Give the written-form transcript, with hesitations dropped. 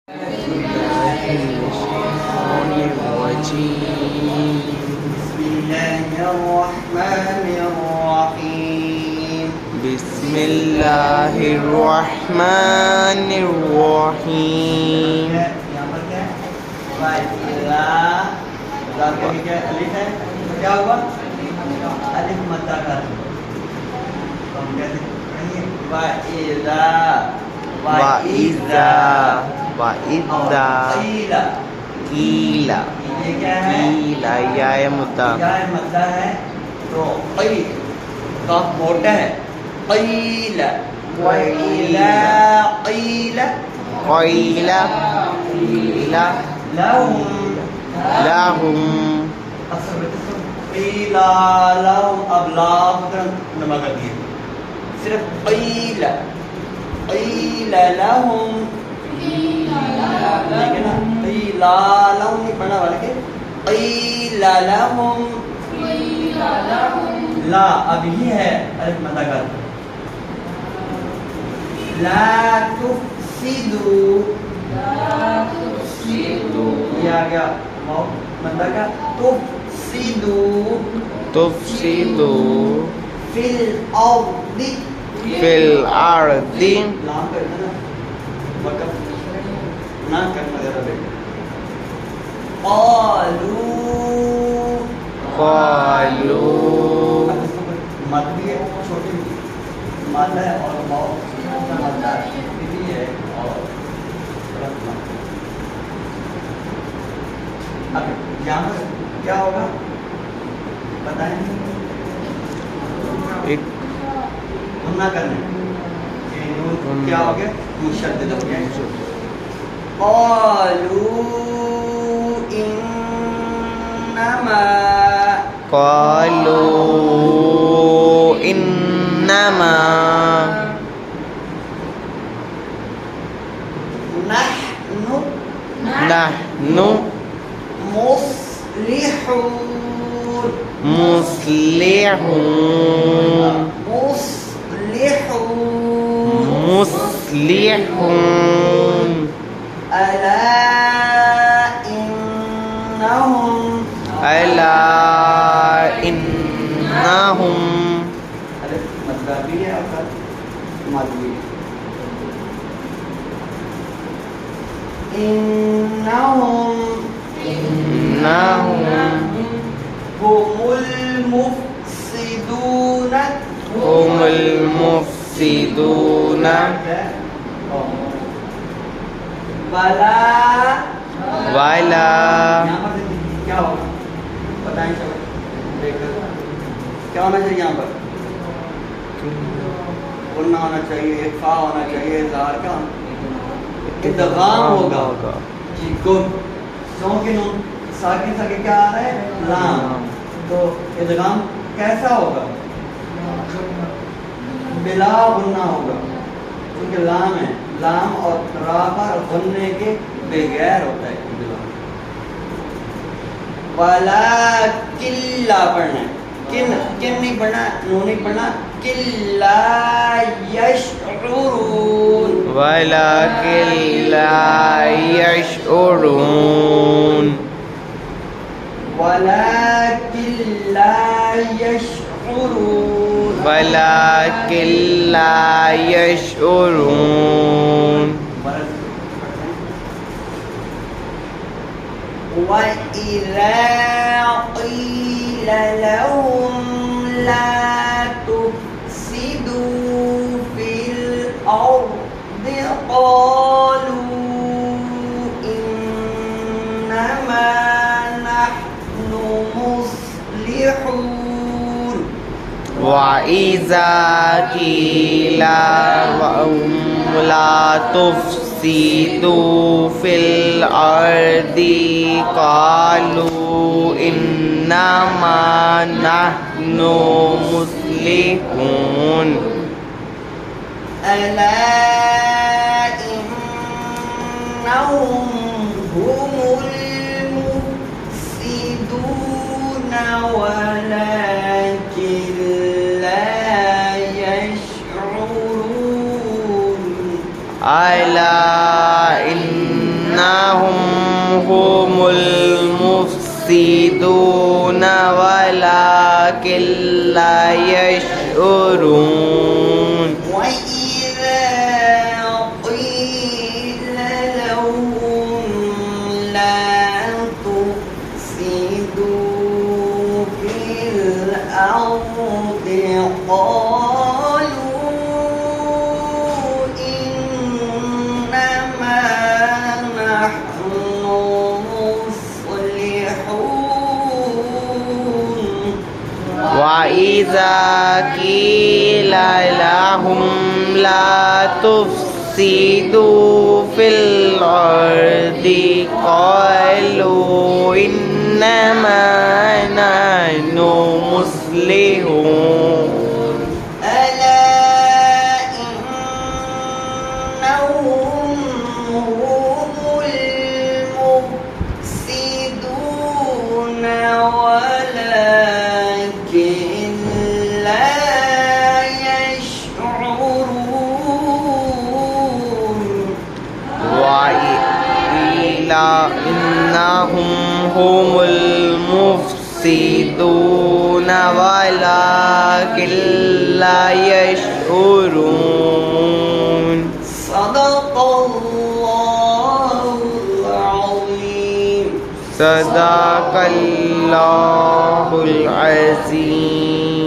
بالله من الشيطان الرجيم. بسم الله الرحمن الرحيم. بسم الله الرحمن الرحيم. यहाँ पर क्या है? वाइला लाल के नीचे अलिफ है, तो क्या हुआ? अलिफ मद्दा कर। तो हम कहते हैं वाइला وإذا وإذا क़ीला। قيل ये क्या है? قيل या मुद्दा या मद्दा है तो क़ी काफ मोटा है। क़ील वइला क़ील قيل قيل لهم لهم क़ीला लहुम। अब लाम नमा कर दिए, सिर्फ क़ील क़ील लहुम। ठीक है ना? क़ीला लहुम नहीं पढ़ना वाले के क़ील लहुम। ला अब ही है अलिफ मद्दा कर। ला तुफ़सिदू ये आ गया मद्दा का। तुफ़सिदू تفسدوا फिल अर्दि। في الأرض लाम कर देना, वक़्फ़ ना करना ज़रा बेटा। क़ालू قالوا मद भी है, छोटी मद है और बहुत मद्दा भी है और अब यहाँ पर क्या होगा बताएं? एक गुन्ना करना ये नून क्या हो गया? मुशद्दद हो गया। क़ालू इन्नमा قالوا إنما नहनु نحن मुस्लिहून। مصلحون مصلحون ألا إنهم ألا إنهم अलिफ मद्दा भी है और मद भी है। إنهم إنهم هم المفسدون هم المفسدون वला ولا यहाँ पर क्या होगा बताएं चलो देखकर क्या होना चाहिए? यहाँ पर गुन्ना होना चाहिए, इख्फा होना चाहिए, इज़हार का इदगाम होगा। जी गुड। सौ के नून साकिन साके क्या आ रहा है? लाम। तो इदगाम कैसा होगा? बिला गुन्ना होगा क्योंकि लाम है। लाम और रा पर गुन्ने के बगैर होता है इदगाम। वाला किल्ला पढ़ना है, किन किन नहीं पढ़ना, नून नहीं पढ़ना। किल्ला यशउरून ولكن لا يشعرون ولكن لا يشعرون ولكن لا يشعرون وإذا قيل لهم لا تفسدوا في الأرض قالوا إنما نحن مصلحون وإذا قيل لهم لا تفسدوا في الأرض قالوا إنما نحن مصلحون ألا إنهم هم المفسدون ولكن لا يشعرون ألا إن هم المفسدون ولكن لا يشعرون وإذا قيل لهم لا تفسدوا في الأرض قالوا إنما نحن مصلحون وإذا قيل لهم لا تفسدوا في الأرض قالوا إنما نحن مصلحون ألا إنهم هم المفسدون ولكن لا يشعرون وقيل إنهم هم المفسدون ولكن لا يشعرون صدق الله العظيم صدق الله العظيم